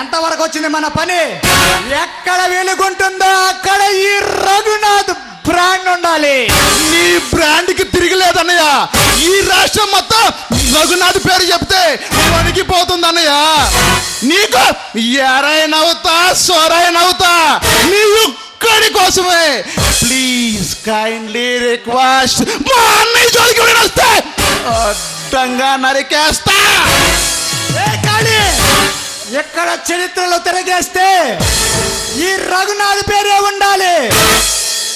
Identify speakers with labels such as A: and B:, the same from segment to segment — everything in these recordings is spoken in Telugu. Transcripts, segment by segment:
A: ఎంతవరకు వచ్చింది మన పని? ఎక్కడ వెలుగుంటుందో అక్కడ ఈ రఘునాథ్ బ్రాండ్ ఉండాలి.
B: నీ బ్రాండ్ కి తిరిగిలేదన్నయ్య. ఈ రాష్ట్రం మొత్తం రఘునాథ్ పేరు చెప్తే వణికిపోతుంది అన్నయ్య. నీకు ఎరైనవుతా సొరైనవుతా నీ ఒక్కడి కోసమే. ప్లీజ్ కైండ్లీ రిక్వెస్ట్, మా అన్నయ్య జోలికి వస్తే అడ్డంగా నరికేస్తా.
A: ఎక్కడ చరిత్రలో తిరగేస్తే ఈ రఘునాథ్ పేరే ఉండాలి.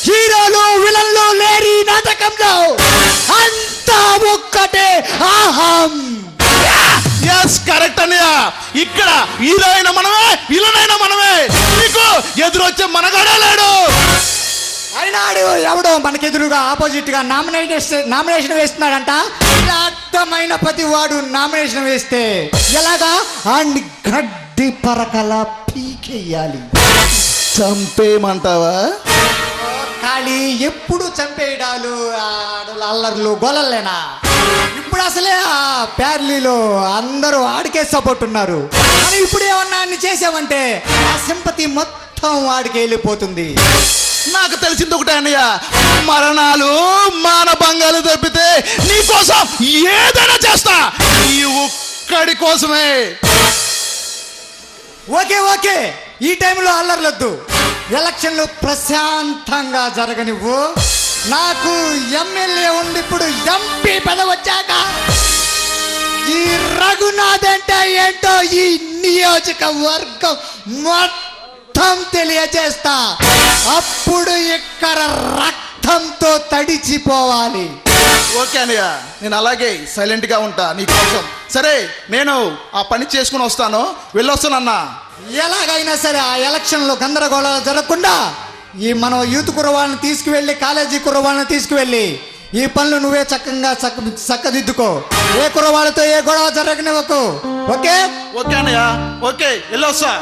A: హీరోలు విలన్లు లేరి నాటకంలో అంతా ఒక్కటే అహం.
B: ఎస్ కరెక్ట్ అన్నయ్య. ఇక్కడ హీరో అయిన మనమే, విలన్ అయిన మనమే. నీకు ఎదురొచ్చే మనగాడే లేడు.
A: అయినాడు ఎవడో మనకెదురుగా ఆపోజిట్ గా నామినేషన్ వేస్తున్నాడంట. అర్థమైన ప్రతి వాడు నామినేషన్ వేస్తే ఎలాగా అండ్ గడ్డి పరకలా పీకేయాలి.
B: చంపేయమంటావా?
A: ఖాళీ ఎప్పుడు చంపేయడాలు, అల్లర్లు గొలలేనా? ఇప్పుడు అసలే ఆ ప్యార్లీలో అందరూ ఆడికే సపోర్ట్ ఉన్నారు. కానీ ఇప్పుడు ఏమన్నా అన్ని చేసావంటే ఆ సింపతి మొత్తం వాడికి వెళ్ళిపోతుంది.
B: నాకు తెలిసింది ఒకటే అన్నయ్య, మరణాలు మానభంగాలు తప్పితే నీకోసం ఏదైనా చేస్తా. ఈ ఒక్కడి కోసమే.
A: ఓకే ఓకే, ఈ టైంలో అల్లర్లొద్దు. ఎలక్షన్లు ప్రశాంతంగా జరగనివ్వు. నాకు ఎమ్మెల్యే ఉండి ఇప్పుడు ఎంపీ పదవి వచ్చాక ఈ రఘునాథ్ అంటే ఏంటో ఈ నియోజకవర్గం మొత్తం తెలియజేస్తా. అప్పుడు ఇక్కడ రక్తంతో తడిచిపోవాలి.
B: ఓకే అన్నయ్య, నేను అలాగే సైలెంట్ గా ఉంటా నీ కోసం. సరే, నేను ఆ పని చేసుకుని వస్తాను, వెళ్ళొస్తానన్నా.
A: ఎలాగైనా సరే ఆ ఎలక్షన్లో గందరగోళాలు జరగకుండా ఈ మనం యూత్ కుర్రవాళ్ళని తీసుకువెళ్ళి, కాలేజీ కుర్రవాళ్ళని తీసుకువెళ్ళి ఈ పనులు నువ్వే చక్కదిద్దుకో. ఏ కుర్రవాళ్ళతో ఏ గొడవ జరగనివ్వకు. ఓకే
B: ఓకే అన్నయ్య, ఓకే వెళ్ళొస్తా.